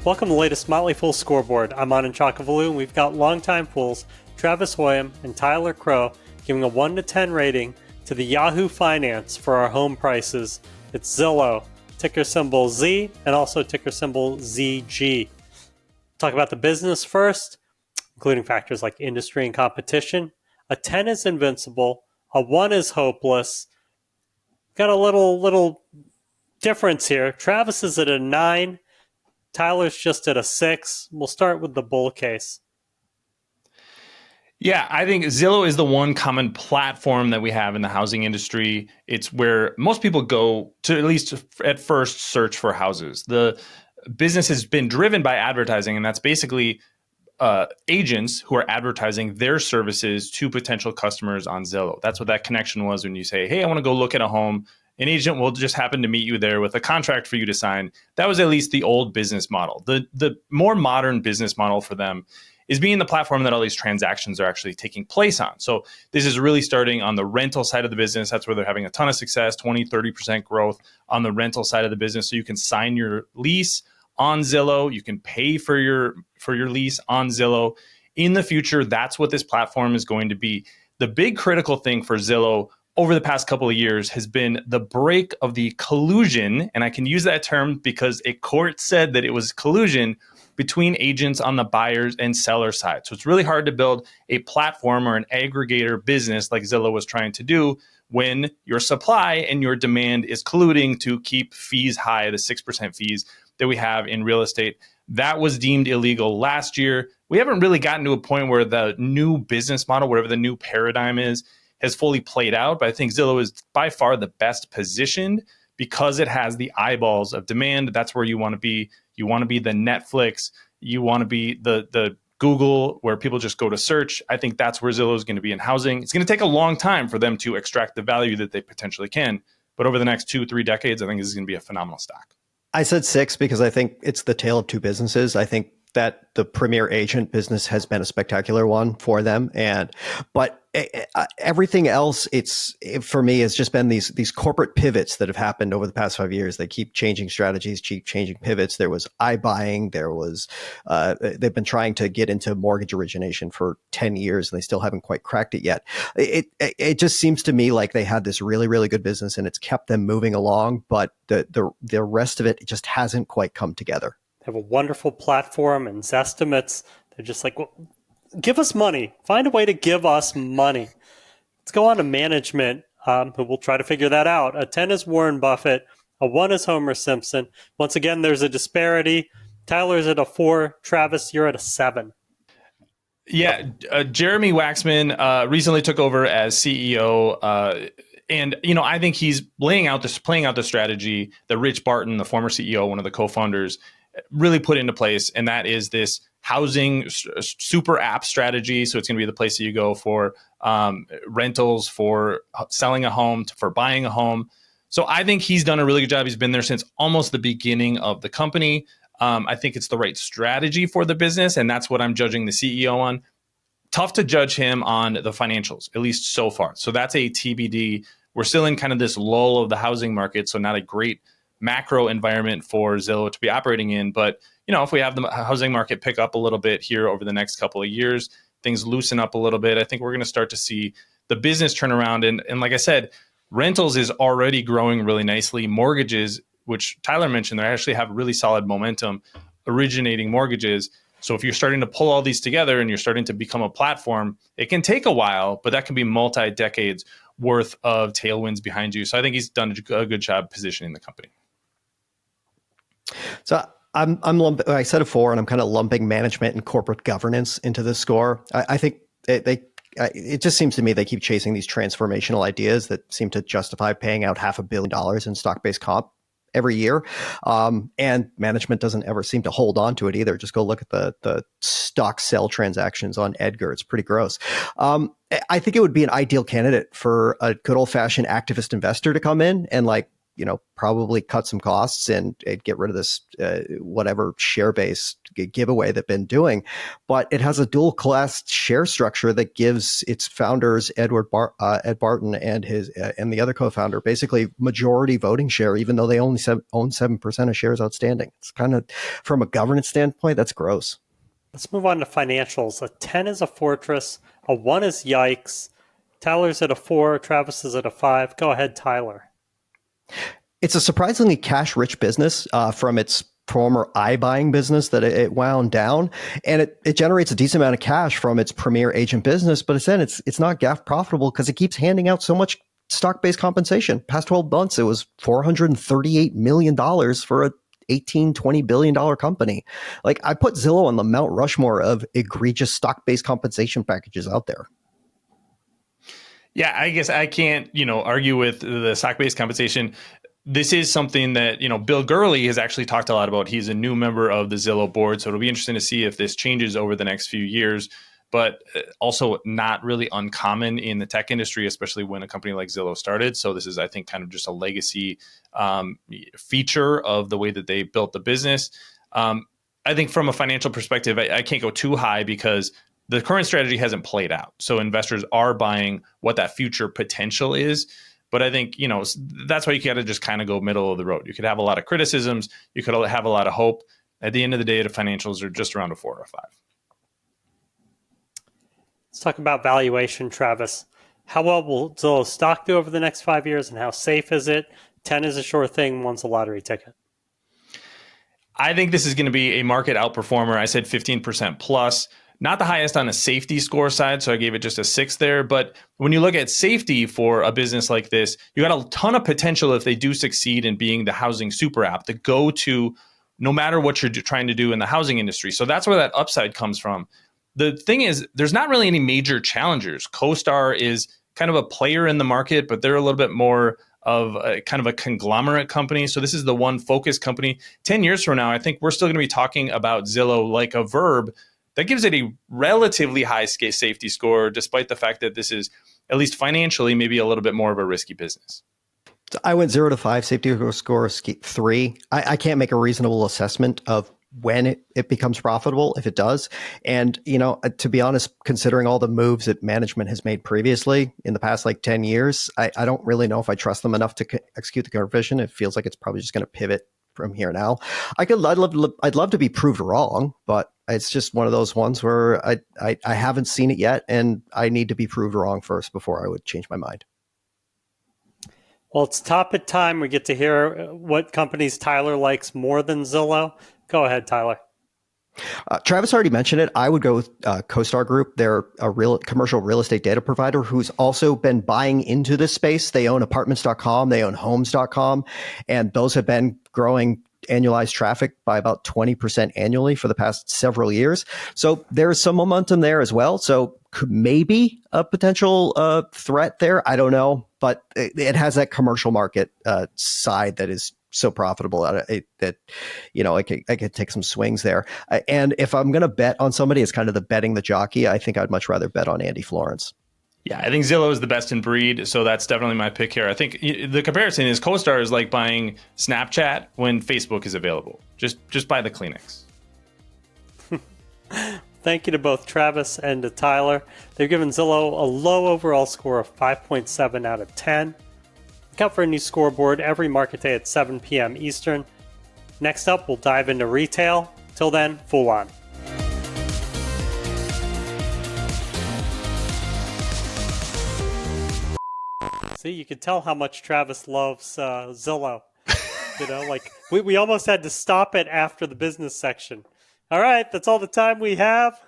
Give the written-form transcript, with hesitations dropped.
Welcome to the latest Motley Fool scoreboard. I'm Anand Chokkavelu, and we've got longtime fools Travis Hoium and Tyler Crowe giving a 1 to 10 rating to the Yahoo Finance for our home prices. It's Zillow, ticker symbol Z, and also ticker symbol ZG. Talk about the business first, including factors like industry and competition. A 10 is invincible, a 1 is hopeless. Got a little difference here. Travis is at a 9. Tyler's just at a 6. We'll start with the bull case. Yeah, I think Zillow is the one common platform that we have in the housing industry. It's where most people go to, at least at first, search for houses. The business has been driven by advertising, and that's basically agents who are advertising their services to potential customers on Zillow. That's what that connection was when you say, hey, I want to go look at a home. An agent will just happen to meet you there with a contract for you to sign. That was at least the old business model. The more modern business model for them is being the platform that all these transactions are actually taking place on. So this is really starting on the rental side of the business. That's where they're having a ton of success, 20, 30% growth on the rental side of the business. So you can sign your lease on Zillow. You can pay for your lease on Zillow. In the future, that's what this platform is going to be. The big critical thing for Zillow over the past couple of years has been the break of the collusion, and I can use that term because a court said that it was collusion between agents on the buyers and seller side. So it's really hard to build a platform or an aggregator business like Zillow was trying to do when your supply and your demand is colluding to keep fees high, the 6% fees that we have in real estate. That was deemed illegal last year. We haven't really gotten to a point where the new business model, whatever the new paradigm is, has fully played out. But I think Zillow is by far the best positioned because it has the eyeballs of demand. That's where you want to be. You want to be the Netflix. You want to be the Google where people just go to search. I think that's where Zillow is going to be in housing. It's going to take a long time for them to extract the value that they potentially can. But over the next 2-3 decades, I think this is going to be a phenomenal stock. I said 6 because I think it's the tale of two businesses. I think that the premier agent business has been a spectacular one for them, but everything else, for me, has just been these corporate pivots that have happened over the past 5 years. They keep changing strategies, keep changing pivots. There was iBuying. There was they've been trying to get into mortgage origination for 10 years, and they still haven't quite cracked it yet. It just seems to me like they had this really, really good business, and it's kept them moving along, but the rest of it just hasn't quite come together. Have a wonderful platform and Zestimates. They're just like, well, give us money. Find a way to give us money. Let's go on to management, who will try to figure that out. A 10 is Warren Buffett. A 1 is Homer Simpson. Once again, there's a disparity. Tyler's at a 4. Travis, you're at a 7. Yeah, Jeremy Waxman recently took over as CEO. And, I think he's playing out the strategy that Rich Barton, the former CEO, one of the co-founders, really put into place. And that is this housing super app strategy. So it's going to be the place that you go for rentals, for selling a home, for buying a home. So I think he's done a really good job. He's been there since almost the beginning of the company. I think it's the right strategy for the business. And that's what I'm judging the CEO on. Tough to judge him on the financials, at least so far. So that's a TBD. We're still in kind of this lull of the housing market. So not a great macro environment for Zillow to be operating in. But, if we have the housing market pick up a little bit here over the next couple of years, things loosen up a little bit, I think we're going to start to see the business turn around. And like I said, rentals is already growing really nicely. Mortgages, which Tyler mentioned, they actually have really solid momentum originating mortgages. So if you're starting to pull all these together and you're starting to become a platform, it can take a while, but that can be multi-decades worth of tailwinds behind you. So I think he's done a good job positioning the company. So I said a 4, and I'm kind of lumping management and corporate governance into this score. I think it just seems to me they keep chasing these transformational ideas that seem to justify paying out $500 million in stock-based comp every year. And management doesn't ever seem to hold on to it either. Just go look at the stock sell transactions on Edgar. It's pretty gross. I think it would be an ideal candidate for a good old-fashioned activist investor to come in and probably cut some costs and get rid of this whatever share-based giveaway they've been doing. But it has a dual class share structure that gives its founders, Ed Barton and the other co-founder, basically majority voting share, even though they only own 7% of shares outstanding. It's kind of, from a governance standpoint, that's gross. Let's move on to financials. A 10 is a fortress. A 1 is yikes. Tyler's at a 4. Travis is at a 5. Go ahead, Tyler. It's a surprisingly cash-rich business from its former iBuying business that it wound down, and it generates a decent amount of cash from its premier agent business. But it's not GAAP profitable because it keeps handing out so much stock-based compensation. Past 12 months, it was $438 million for a $18-20 billion company. Like, I put Zillow on the Mount Rushmore of egregious stock-based compensation packages out there. Yeah, I guess I can't, argue with the stock-based compensation. This is something that, Bill Gurley has actually talked a lot about. He's a new member of the Zillow board, so it'll be interesting to see if this changes over the next few years, but also not really uncommon in the tech industry, especially when a company like Zillow started. So this is, I think, kind of just a legacy feature of the way that they built the business. I think from a financial perspective, I can't go too high because the current strategy hasn't played out. So investors are buying what that future potential is. But I think, that's why you got to just kind of go middle of the road. You could have a lot of criticisms. You could have a lot of hope. At the end of the day, the financials are just around a 4 or a 5. Let's talk about valuation, Travis. How well will Zillow stock do over the next 5 years, and how safe is it? 10 is a sure thing, 1's a lottery ticket. I think this is going to be a market outperformer. I said 15% plus. Not the highest on the safety score side, so I gave it just a 6 there. But when you look at safety for a business like this, you got a ton of potential if they do succeed in being the housing super app, the go-to no matter what you're trying to do in the housing industry. So that's where that upside comes from. The thing is, there's not really any major challengers. CoStar is kind of a player in the market, but they're a little bit more of a kind of a conglomerate company. So this is the one focused company. 10 years from now, I think we're still going to be talking about Zillow like a verb. That gives it a relatively high safety score, despite the fact that this is, at least financially, maybe a little bit more of a risky business. So I went 0 to 5, safety score 3. I can't make a reasonable assessment of when it becomes profitable, if it does. And, to be honest, considering all the moves that management has made previously in the past 10 years, I don't really know if I trust them enough to execute the conversion. It feels like it's probably just going to pivot from here now. I'd love to be proved wrong, but it's just one of those ones where I haven't seen it yet, and I need to be proved wrong first before I would change my mind. Well, it's topic time. We get to hear what companies Tyler likes more than Zillow. Go ahead, Tyler. Travis already mentioned it. I would go with CoStar Group. They're a commercial real estate data provider who's also been buying into this space. They own apartments.com, they own homes.com, and those have been growing annualized traffic by about 20% annually for the past several years. So there's some momentum there as well. So maybe a potential threat there. I don't know, but it has that commercial market side that is so profitable that I could take some swings there. And if I'm going to bet on somebody, it's kind of the betting the jockey. I think I'd much rather bet on Andy Florence. Yeah, I think Zillow is the best in breed, so that's definitely my pick here. I think the comparison is CoStar is like buying Snapchat when Facebook is available. Just buy the Kleenex. Thank you to both Travis and to Tyler. They've given Zillow a low overall score of 5.7 out of 10. Look out for a new scoreboard every market day at 7 p.m. Eastern. Next up, we'll dive into retail. Till then, Fool on. See, you can tell how much Travis loves Zillow. We almost had to stop it after the business section. All right, that's all the time we have.